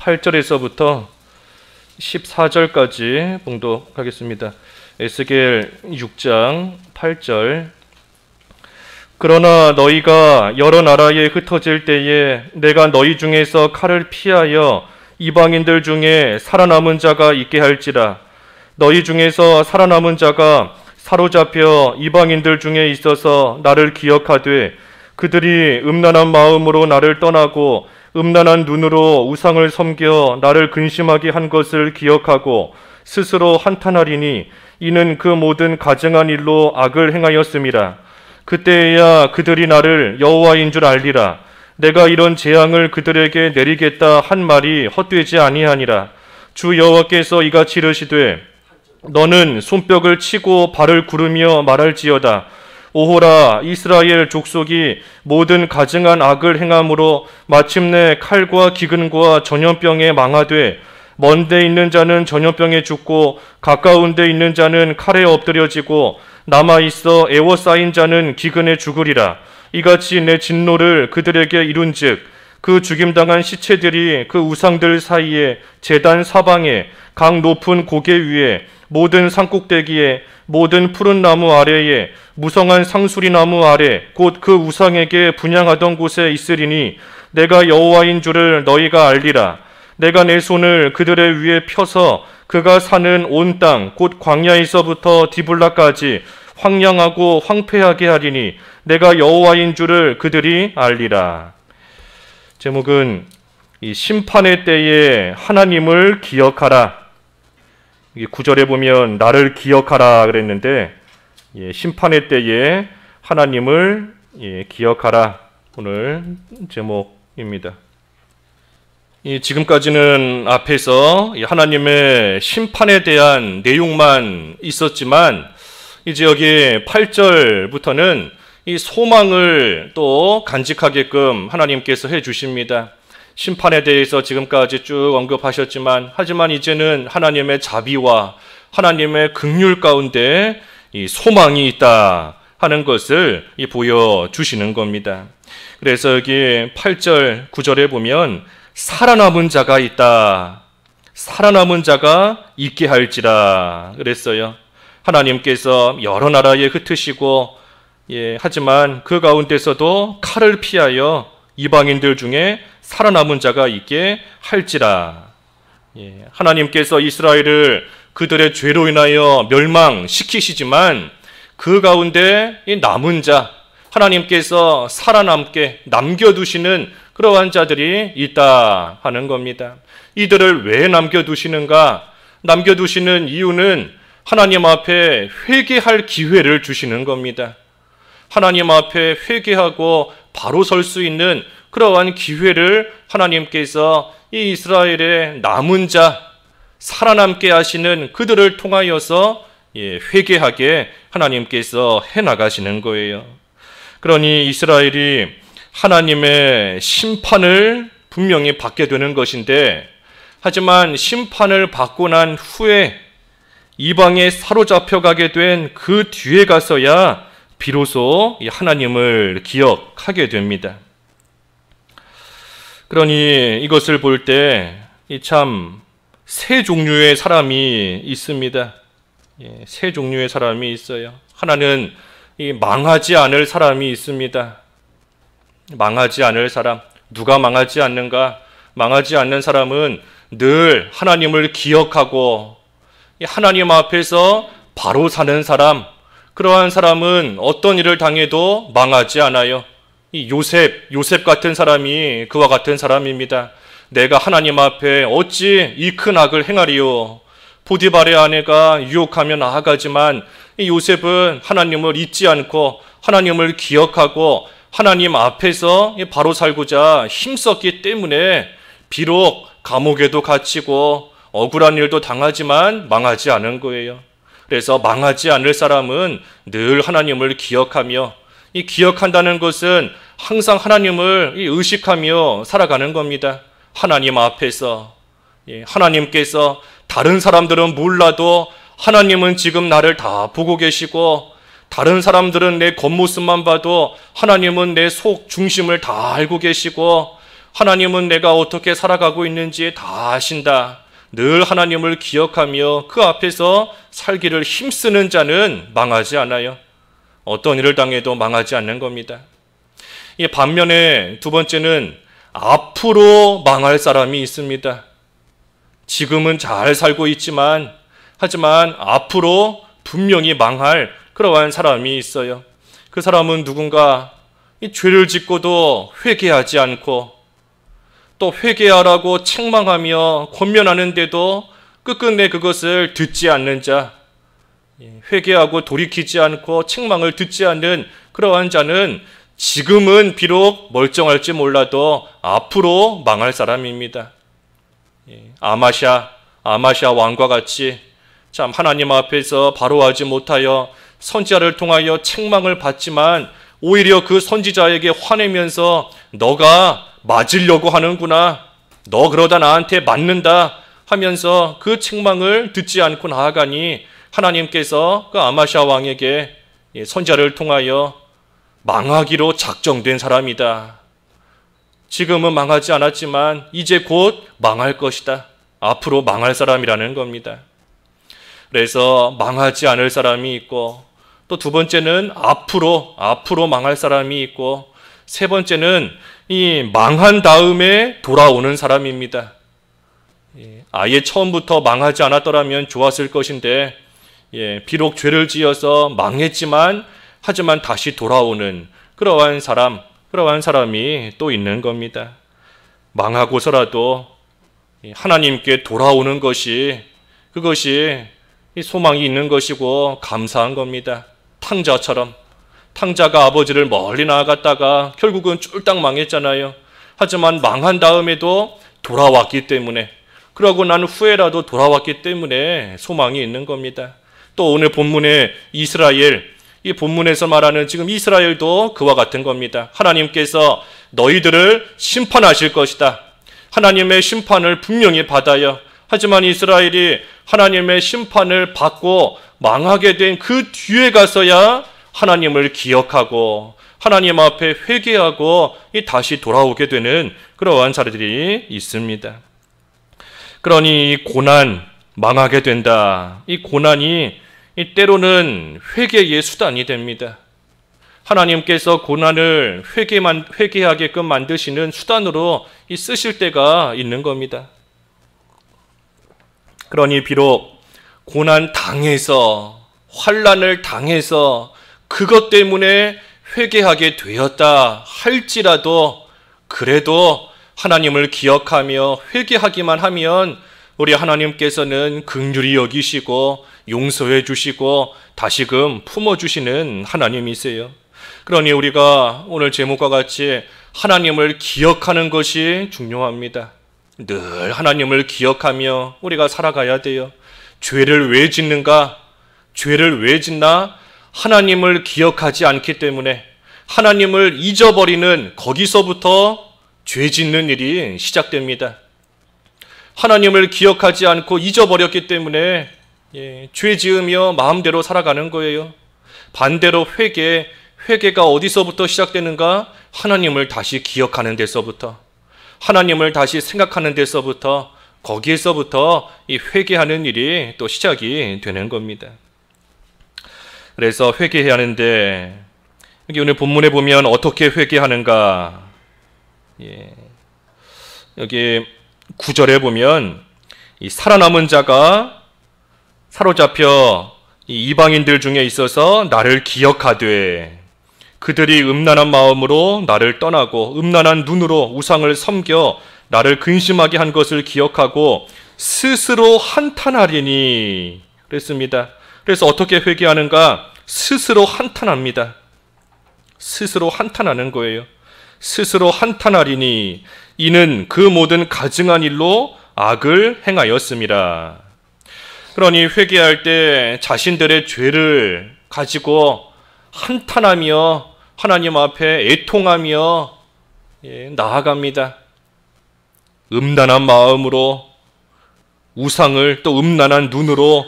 8절에서부터 14절까지 봉독하겠습니다. 에스겔 6장 8절. 그러나 너희가 여러 나라에 흩어질 때에 내가 너희 중에서 칼을 피하여 이방인들 중에 살아남은 자가 있게 할지라. 너희 중에서 살아남은 자가 사로잡혀 이방인들 중에 있어서 나를 기억하되 그들이 음란한 마음으로 나를 떠나고 음란한 눈으로 우상을 섬겨 나를 근심하게 한 것을 기억하고 스스로 한탄하리니 이는 그 모든 가증한 일로 악을 행하였음이라. 그때에야 그들이 나를 여호와인 줄 알리라. 내가 이런 재앙을 그들에게 내리겠다 한 말이 헛되지 아니하니라. 주 여호와께서 이같이 이르시되 너는 손뼉을 치고 발을 구르며 말할지어다. 오호라, 이스라엘 족속이 모든 가증한 악을 행함으로 마침내 칼과 기근과 전염병에 망하되 먼 데 있는 자는 전염병에 죽고 가까운 데 있는 자는 칼에 엎드려지고 남아있어 애워싸인 자는 기근에 죽으리라. 이같이 내 진노를 그들에게 이룬즉 그 죽임당한 시체들이 그 우상들 사이에 제단 사방에 강 높은 고개 위에 모든 산꼭대기에 모든 푸른 나무 아래에 무성한 상수리 나무 아래 곧 그 우상에게 분향하던 곳에 있으리니 내가 여호와인 줄을 너희가 알리라. 내가 내 손을 그들의 위에 펴서 그가 사는 온 땅 곧 광야에서부터 디블라까지 황량하고 황폐하게 하리니 내가 여호와인 줄을 그들이 알리라. 제목은 이 심판의 때에 하나님을 기억하라. 9절에 보면 나를 기억하라 그랬는데 심판의 때에 하나님을 기억하라. 오늘 제목입니다. 지금까지는 앞에서 하나님의 심판에 대한 내용만 있었지만 이제 여기 8절부터는 이 소망을 또 간직하게끔 하나님께서 해주십니다. 심판에 대해서 지금까지 쭉 언급하셨지만 하지만 이제는 하나님의 자비와 하나님의 긍휼 가운데 이 소망이 있다 하는 것을 보여주시는 겁니다. 그래서 여기 8절 9절에 보면 살아남은 자가 있다. 살아남은 자가 있게 할지라 그랬어요. 하나님께서 여러 나라에 흩으시고 하지만 그 가운데서도 칼을 피하여 이방인들 중에 살아남은 자가 있게 할지라. 하나님께서 이스라엘을 그들의 죄로 인하여 멸망시키시지만 그 가운데 이 남은 자, 하나님께서 살아남게 남겨두시는 그러한 자들이 있다 하는 겁니다. 이들을 왜 남겨두시는가? 남겨두시는 이유는 하나님 앞에 회개할 기회를 주시는 겁니다. 하나님 앞에 회개하고 바로 설 수 있는 그러한 기회를 하나님께서 이 이스라엘의 남은 자, 살아남게 하시는 그들을 통하여서 회개하게 하나님께서 해나가시는 거예요. 그러니 이스라엘이 하나님의 심판을 분명히 받게 되는 것인데 하지만 심판을 받고 난 후에 이방에 사로잡혀 가게 된 그 뒤에 가서야 비로소 하나님을 기억하게 됩니다. 그러니 이것을 볼 때 참 세 종류의 사람이 있습니다. 세 종류의 사람이 있어요. 하나는 망하지 않을 사람이 있습니다. 망하지 않을 사람. 누가 망하지 않는가? 망하지 않는 사람은 늘 하나님을 기억하고 하나님 앞에서 바로 사는 사람. 그러한 사람은 어떤 일을 당해도 망하지 않아요. 이 요셉 같은 사람이 그와 같은 사람입니다. 내가 하나님 앞에 어찌 이 큰 악을 행하리요. 보디발의 아내가 유혹하며 나아가지만 이 요셉은 하나님을 잊지 않고 하나님을 기억하고 하나님 앞에서 바로 살고자 힘썼기 때문에 비록 감옥에도 갇히고 억울한 일도 당하지만 망하지 않은 거예요. 그래서 망하지 않을 사람은 늘 하나님을 기억하며 이 기억한다는 것은 항상 하나님을 의식하며 살아가는 겁니다. 하나님 앞에서 하나님께서 다른 사람들은 몰라도 하나님은 지금 나를 다 보고 계시고 다른 사람들은 내 겉모습만 봐도 하나님은 내 속 중심을 다 알고 계시고 하나님은 내가 어떻게 살아가고 있는지 다 아신다. 늘 하나님을 기억하며 그 앞에서 살기를 힘쓰는 자는 망하지 않아요. 어떤 일을 당해도 망하지 않는 겁니다. 이 반면에 두 번째는 앞으로 망할 사람이 있습니다. 지금은 잘 살고 있지만 하지만 앞으로 분명히 망할 그러한 사람이 있어요. 그 사람은 누군가 이 죄를 짓고도 회개하지 않고 또 회개하라고 책망하며 권면하는데도 끝끝내 그것을 듣지 않는 자, 회개하고 돌이키지 않고 책망을 듣지 않는 그러한 자는 지금은 비록 멀쩡할지 몰라도 앞으로 망할 사람입니다. 아마샤 왕과 같이 참 하나님 앞에서 바로하지 못하여 선지자를 통하여 책망을 받지만 오히려 그 선지자에게 화내면서 너가 맞으려고 하는구나, 너 그러다 나한테 맞는다 하면서 그 책망을 듣지 않고 나아가니 하나님께서 그 아마샤 왕에게 선지자를 통하여 망하기로 작정된 사람이다. 지금은 망하지 않았지만 이제 곧 망할 것이다. 앞으로 망할 사람이라는 겁니다. 그래서 망하지 않을 사람이 있고 또 두 번째는 앞으로 망할 사람이 있고 세 번째는 이 망한 다음에 돌아오는 사람입니다. 아예 처음부터 망하지 않았더라면 좋았을 것인데 비록 죄를 지어서 망했지만 하지만 다시 돌아오는 그러한 사람이 또 있는 겁니다. 망하고서라도 하나님께 돌아오는 그것이 소망이 있는 것이고 감사한 겁니다. 탕자가 아버지를 멀리 나아갔다가 결국은 쫄딱 망했잖아요. 하지만 망한 다음에도 돌아왔기 때문에, 그러고 난 후에라도 돌아왔기 때문에 소망이 있는 겁니다. 또 오늘 본문의 이스라엘, 이 본문에서 말하는 지금 이스라엘도 그와 같은 겁니다. 하나님께서 너희들을 심판하실 것이다. 하나님의 심판을 분명히 받아요. 하지만 이스라엘이 하나님의 심판을 받고 망하게 된 그 뒤에 가서야 하나님을 기억하고 하나님 앞에 회개하고 다시 돌아오게 되는 그러한 자들이 있습니다. 그러니 이 고난, 망하게 된다. 이 고난이 때로는 회개의 수단이 됩니다. 하나님께서 고난을 회개하게끔 만드시는 수단으로 쓰실 때가 있는 겁니다. 그러니 비록 고난 당해서, 환난을 당해서 그것 때문에 회개하게 되었다 할지라도 그래도 하나님을 기억하며 회개하기만 하면 우리 하나님께서는 긍휼히 여기시고 용서해 주시고 다시금 품어주시는 하나님이세요. 그러니 우리가 오늘 제목과 같이 하나님을 기억하는 것이 중요합니다. 늘 하나님을 기억하며 우리가 살아가야 돼요. 죄를 왜 짓는가? 죄를 왜 짓나? 하나님을 기억하지 않기 때문에, 하나님을 잊어버리는 거기서부터 죄 짓는 일이 시작됩니다. 하나님을 기억하지 않고 잊어버렸기 때문에 죄 지으며 마음대로 살아가는 거예요. 반대로 회개가 어디서부터 시작되는가? 하나님을 다시 기억하는 데서부터, 하나님을 다시 생각하는 데서부터, 거기에서부터 이 회개하는 일이 또 시작이 되는 겁니다. 그래서 회개해야 하는데 여기 오늘 본문에 보면 어떻게 회개하는가? 여기 9절에 보면 이 살아남은 자가 사로잡혀 이 이방인들 중에 있어서 나를 기억하되 그들이 음란한 마음으로 나를 떠나고 음란한 눈으로 우상을 섬겨 나를 근심하게 한 것을 기억하고 스스로 한탄하리니 그랬습니다. 그래서 어떻게 회개하는가? 스스로 한탄합니다. 스스로 한탄하는 거예요. 스스로 한탄하리니 이는 그 모든 가증한 일로 악을 행하였습니다. 그러니 회개할 때 자신들의 죄를 가지고 한탄하며 하나님 앞에 애통하며 나아갑니다. 음란한 마음으로 우상을, 또 음란한 눈으로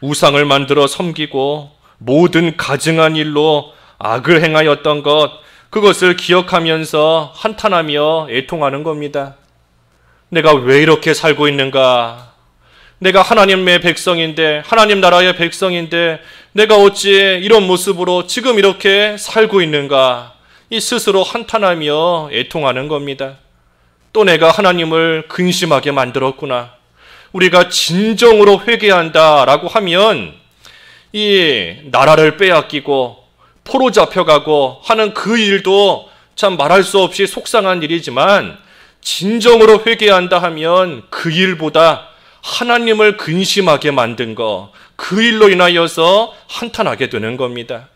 우상을 만들어 섬기고 모든 가증한 일로 악을 행하였던 것, 그것을 기억하면서 한탄하며 애통하는 겁니다. 내가 왜 이렇게 살고 있는가? 내가 하나님의 백성인데, 하나님 나라의 백성인데 내가 어찌 이런 모습으로 지금 이렇게 살고 있는가? 이 스스로 한탄하며 애통하는 겁니다. 또 내가 하나님을 근심하게 만들었구나. 우리가 진정으로 회개한다라고 하면 이 나라를 빼앗기고 포로 잡혀가고 하는 그 일도 참 말할 수 없이 속상한 일이지만, 진정으로 회개한다 하면 그 일보다 하나님을 근심하게 만든 거, 그 일로 인하여서 한탄하게 되는 겁니다.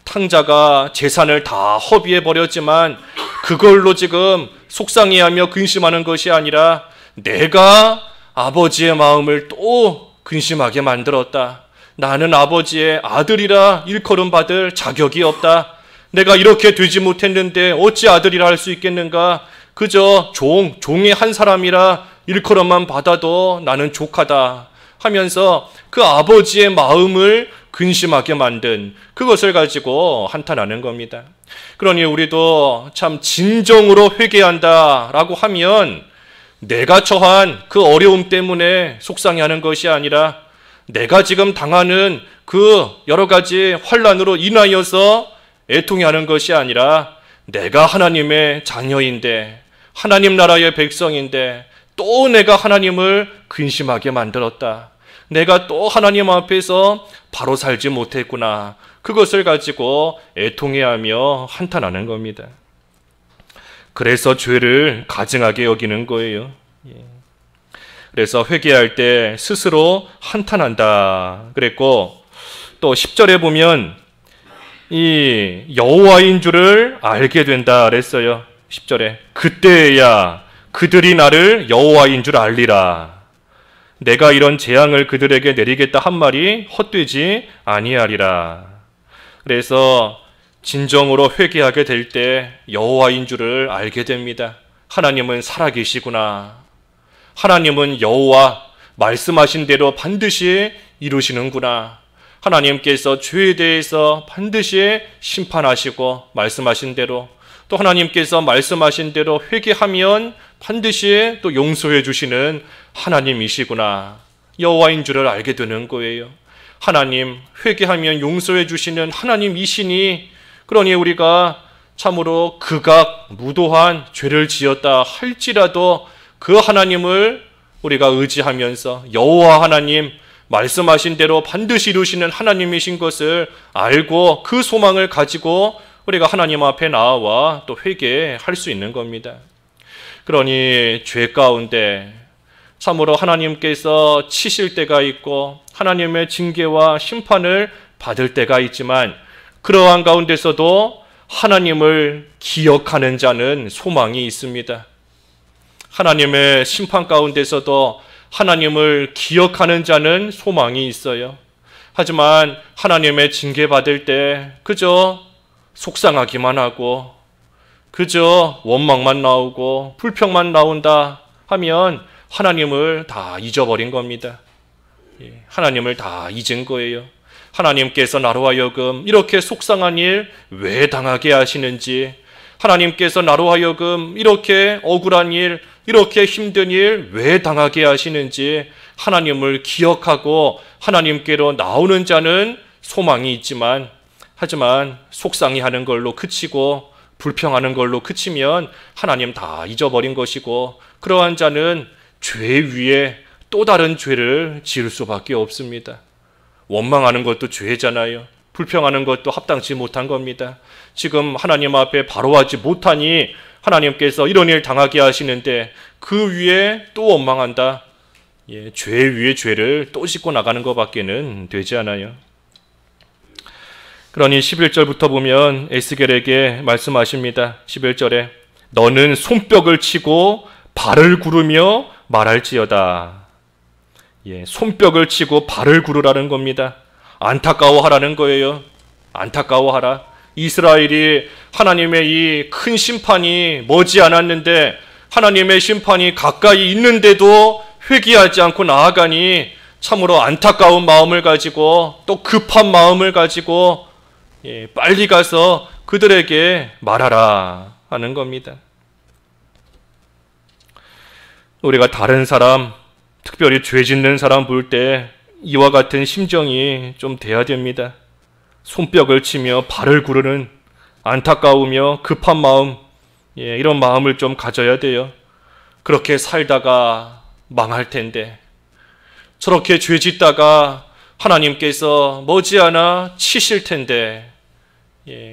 탕자가 재산을 다 허비해 버렸지만 그걸로 지금 속상해하며 근심하는 것이 아니라, 내가 아버지의 마음을 또 근심하게 만들었다. 나는 아버지의 아들이라 일컬음 받을 자격이 없다. 내가 이렇게 되지 못했는데 어찌 아들이라 할 수 있겠는가? 그저 종의 한 사람이라 일컬음만 받아도 나는 족하다 하면서 그 아버지의 마음을 근심하게 만든 그것을 가지고 한탄하는 겁니다. 그러니 우리도 참 진정으로 회개한다라고 하면 내가 처한 그 어려움 때문에 속상해하는 것이 아니라, 내가 지금 당하는 그 여러 가지 환난으로 인하여서 애통해하는 것이 아니라, 내가 하나님의 자녀인데, 하나님 나라의 백성인데 또 내가 하나님을 근심하게 만들었다. 내가 또 하나님 앞에서 바로 살지 못했구나. 그것을 가지고 애통해하며 한탄하는 겁니다. 그래서 죄를 가증하게 여기는 거예요. 그래서 회개할 때 스스로 한탄한다 그랬고, 또 10절에 보면 이 여호와인 줄을 알게 된다 그랬어요. 10절에 그때야 그들이 나를 여호와인 줄 알리라. 내가 이런 재앙을 그들에게 내리겠다 한 말이 헛되지 아니하리라. 그래서 진정으로 회개하게 될 때 여호와인 줄을 알게 됩니다. 하나님은 살아계시구나. 하나님은 여호와, 말씀하신 대로 반드시 이루시는구나. 하나님께서 죄에 대해서 반드시 심판하시고, 말씀하신 대로 또 하나님께서 말씀하신 대로 회개하면 반드시 또 용서해 주시는 하나님이시구나. 여호와인 줄을 알게 되는 거예요. 하나님, 회개하면 용서해 주시는 하나님이시니, 그러니 우리가 참으로 극악 무도한 죄를 지었다 할지라도 그 하나님을 우리가 의지하면서 여호와 하나님, 말씀하신 대로 반드시 이루시는 하나님이신 것을 알고 그 소망을 가지고 우리가 하나님 앞에 나와 또 회개할 수 있는 겁니다. 그러니 죄 가운데 참으로 하나님께서 치실 때가 있고 하나님의 징계와 심판을 받을 때가 있지만, 그러한 가운데서도 하나님을 기억하는 자는 소망이 있습니다. 하나님의 심판 가운데서도 하나님을 기억하는 자는 소망이 있어요. 하지만 하나님의 징계받을 때 그저 속상하기만 하고 그저 원망만 나오고 불평만 나온다 하면 하나님을 다 잊어버린 겁니다. 하나님을 다 잊은 거예요. 하나님께서 나로 하여금 이렇게 속상한 일 왜 당하게 하시는지, 하나님께서 나로 하여금 이렇게 억울한 일, 이렇게 힘든 일 왜 당하게 하시는지 하나님을 기억하고 하나님께로 나오는 자는 소망이 있지만, 하지만 속상해하는 걸로 그치고 불평하는 걸로 그치면 하나님 다 잊어버린 것이고, 그러한 자는 죄 위에 또 다른 죄를 지을 수밖에 없습니다. 원망하는 것도 죄잖아요. 불평하는 것도 합당치 못한 겁니다. 지금 하나님 앞에 바로 하지 못하니 하나님께서 이런 일 당하게 하시는데 그 위에 또 원망한다. 죄 위에 죄를 또 짓고 나가는 것밖에는 되지 않아요. 그러니 11절부터 보면 에스겔에게 말씀하십니다. 11절에 너는 손뼉을 치고 발을 구르며 말할지어다. 손뼉을 치고 발을 구르라는 겁니다. 안타까워하라는 거예요. 안타까워하라. 이스라엘이 하나님의 이 큰 심판이 머지않았는데, 하나님의 심판이 가까이 있는데도 회개하지 않고 나아가니 참으로 안타까운 마음을 가지고 또 급한 마음을 가지고 빨리 가서 그들에게 말하라 하는 겁니다. 우리가 다른 사람, 특별히 죄 짓는 사람 볼 때 이와 같은 심정이 좀 돼야 됩니다. 손뼉을 치며 발을 구르는 안타까우며 급한 마음, 이런 마음을 좀 가져야 돼요. 그렇게 살다가 망할 텐데, 저렇게 죄 짓다가 하나님께서 머지않아 치실 텐데,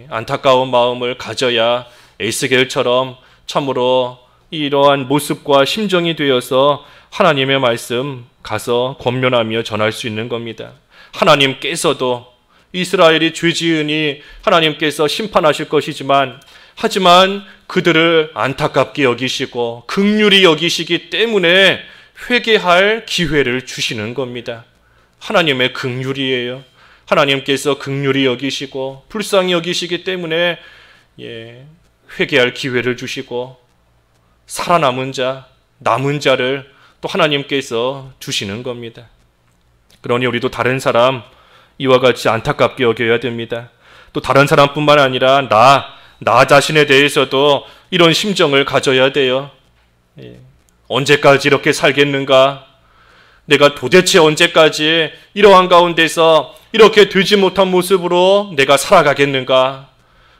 안타까운 마음을 가져야 에스겔처럼 참으로 이러한 모습과 심정이 되어서 하나님의 말씀 가서 권면하며 전할 수 있는 겁니다. 하나님께서도 이스라엘이 죄 지으니 하나님께서 심판하실 것이지만, 하지만 그들을 안타깝게 여기시고 긍휼히 여기시기 때문에 회개할 기회를 주시는 겁니다. 하나님의 긍휼이에요. 하나님께서 긍휼히 여기시고 불쌍히 여기시기 때문에 회개할 기회를 주시고 살아남은 자, 남은 자를 또 하나님께서 주시는 겁니다. 그러니 우리도 다른 사람 이와 같이 안타깝게 여겨야 됩니다. 또 다른 사람뿐만 아니라 나 자신에 대해서도 이런 심정을 가져야 돼요. 언제까지 이렇게 살겠는가? 내가 도대체 언제까지 이러한 가운데서 이렇게 되지 못한 모습으로 내가 살아가겠는가?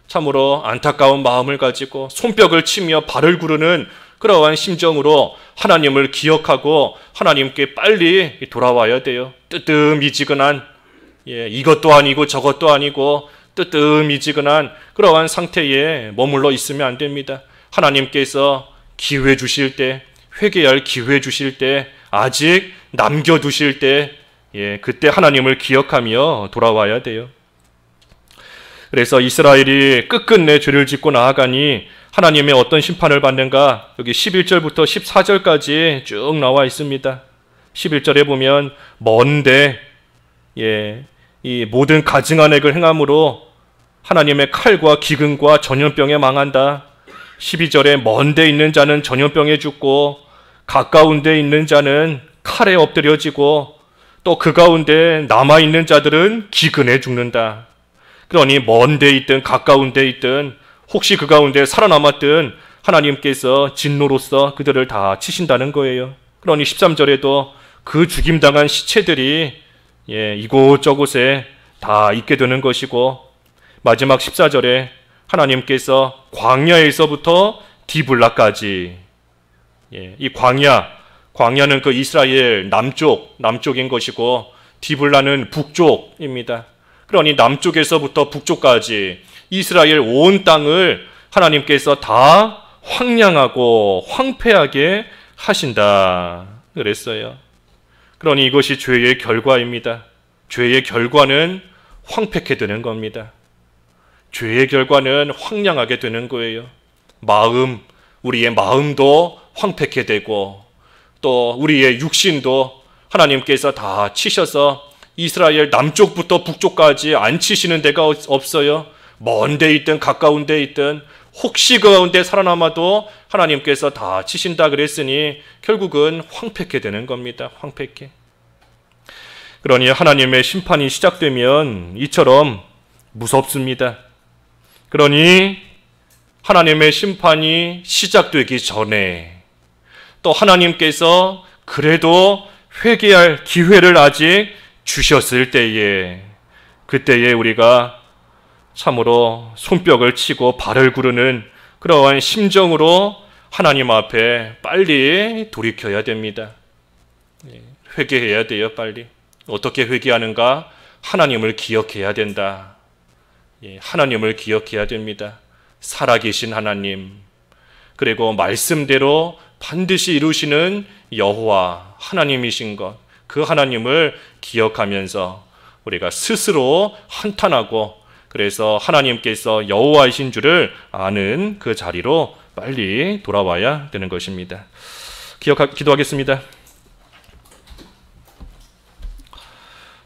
참으로 안타까운 마음을 가지고 손뼉을 치며 발을 구르는 그러한 심정으로 하나님을 기억하고 하나님께 빨리 돌아와야 돼요. 뜨뜻미지근한, 이것도 아니고 저것도 아니고 뜨뜻미지근한 그러한 상태에 머물러 있으면 안 됩니다. 하나님께서 기회 주실 때, 회개할 기회 주실 때, 아직 남겨두실 때, 그때 하나님을 기억하며 돌아와야 돼요. 그래서 이스라엘이 끝끝내 죄를 짓고 나아가니 하나님의 어떤 심판을 받는가? 여기 11절부터 14절까지 쭉 나와 있습니다. 11절에 보면 먼데 이 모든 가증한 액을 행함으로 하나님의 칼과 기근과 전염병에 망한다. 12절에 먼데 있는 자는 전염병에 죽고 가까운 데 있는 자는 칼에 엎드려지고 또 그 가운데 남아있는 자들은 기근에 죽는다. 그러니 먼 데 있든 가까운 데 있든 혹시 그 가운데 살아남았든 하나님께서 진노로서 그들을 다 치신다는 거예요. 그러니 13절에도 그 죽임당한 시체들이 이곳저곳에 다 있게 되는 것이고, 마지막 14절에 하나님께서 광야에서부터 디블라까지, 이 광야는 그 이스라엘 남쪽인 것이고 디블라는 북쪽입니다. 그러니 남쪽에서부터 북쪽까지 이스라엘 온 땅을 하나님께서 다 황량하고 황폐하게 하신다 그랬어요. 그러니 이것이 죄의 결과입니다. 죄의 결과는 황폐케 되는 겁니다. 죄의 결과는 황량하게 되는 거예요. 우리의 마음도 황폐케 되고 또 우리의 육신도 하나님께서 다 치셔서 이스라엘 남쪽부터 북쪽까지 안 치시는 데가 없어요. 먼 데 있든 가까운 데 있든 혹시 그 가운데 살아남아도 하나님께서 다 치신다 그랬으니 결국은 황폐케 되는 겁니다. 황폐케. 그러니 하나님의 심판이 시작되면 이처럼 무섭습니다. 그러니 하나님의 심판이 시작되기 전에 또 하나님께서 그래도 회개할 기회를 아직 주셨을 때에, 그때에 우리가 참으로 손뼉을 치고 발을 구르는 그러한 심정으로 하나님 앞에 빨리 돌이켜야 됩니다. 회개해야 돼요. 빨리. 어떻게 회개하는가? 하나님을 기억해야 된다. 하나님을 기억해야 됩니다. 살아계신 하나님, 그리고 말씀대로 반드시 이루시는 여호와 하나님이신 것, 그 하나님을 기억하면서 우리가 스스로 한탄하고, 그래서 하나님께서 여호와이신 줄을 아는 그 자리로 빨리 돌아와야 되는 것입니다. 기도하겠습니다.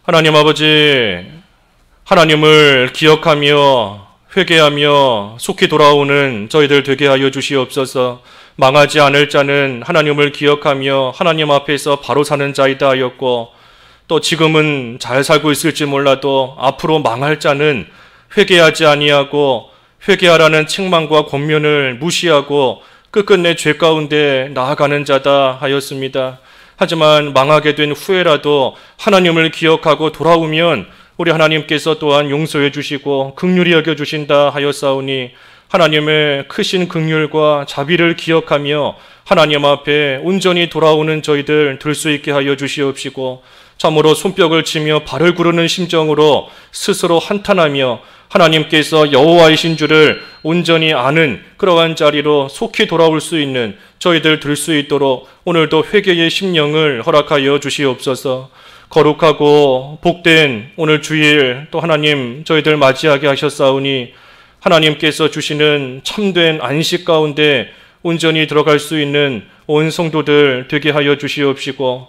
하나님 아버지, 하나님을 기억하며 회개하며 속히 돌아오는 저희들 되게 하여 주시옵소서. 망하지 않을 자는 하나님을 기억하며 하나님 앞에서 바로 사는 자이다 하였고, 또 지금은 잘 살고 있을지 몰라도 앞으로 망할 자는 회개하지 아니하고 회개하라는 책망과 권면을 무시하고 끝끝내 죄 가운데 나아가는 자다 하였습니다. 하지만 망하게 된 후에라도 하나님을 기억하고 돌아오면 우리 하나님께서 또한 용서해 주시고 긍휼히 여겨 주신다 하였사오니 하나님의 크신 긍휼과 자비를 기억하며 하나님 앞에 온전히 돌아오는 저희들 될 수 있게 하여 주시옵시고 참으로 손뼉을 치며 발을 구르는 심정으로 스스로 한탄하며 하나님께서 여호와이신 줄을 온전히 아는 그러한 자리로 속히 돌아올 수 있는 저희들 될 수 있도록 오늘도 회개의 심령을 허락하여 주시옵소서. 거룩하고 복된 오늘 주일 또 하나님 저희들 맞이하게 하셨사오니 하나님께서 주시는 참된 안식 가운데 온전히 들어갈 수 있는 온 성도들 되게 하여 주시옵시고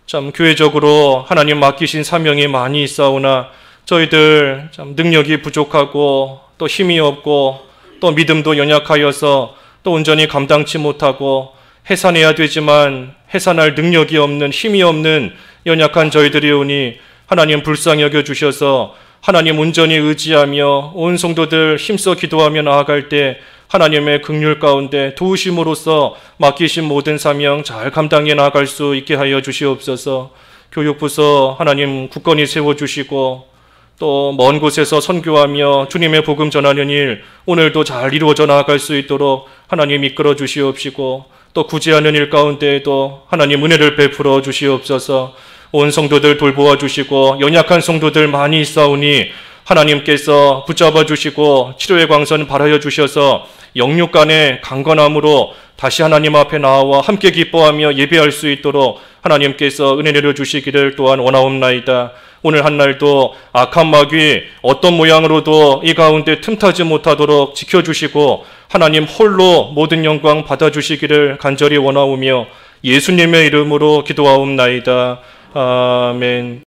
참 교회적으로 하나님 맡기신 사명이 많이 있사오나 저희들 참 능력이 부족하고 또 힘이 없고 또 믿음도 연약하여서 또 온전히 감당치 못하고 해산해야 되지만 해산할 능력이 없는 힘이 없는 연약한 저희들이 오니 하나님 불쌍히 여겨 주셔서 하나님 온전히 의지하며 온 성도들 힘써 기도하며 나아갈 때 하나님의 긍휼 가운데 도우심으로써 맡기신 모든 사명 잘 감당해 나아갈 수 있게 하여 주시옵소서. 교육부서 하나님 굳건히 세워주시고 또 먼 곳에서 선교하며 주님의 복음 전하는 일 오늘도 잘 이루어져 나아갈 수 있도록 하나님 이끌어 주시옵시고 또 구제하는 일 가운데에도 하나님 은혜를 베풀어 주시옵소서. 온 성도들 돌보아 주시고 연약한 성도들 많이 있사오니 하나님께서 붙잡아 주시고 치료의 광선 발하여 주셔서 영육 간의 강건함으로 다시 하나님 앞에 나와 함께 기뻐하며 예배할 수 있도록 하나님께서 은혜 내려 주시기를 또한 원하옵나이다. 오늘 한 날도 악한 마귀 어떤 모양으로도 이 가운데 틈타지 못하도록 지켜주시고 하나님 홀로 모든 영광 받아주시기를 간절히 원하오며 예수님의 이름으로 기도하옵나이다. 아멘.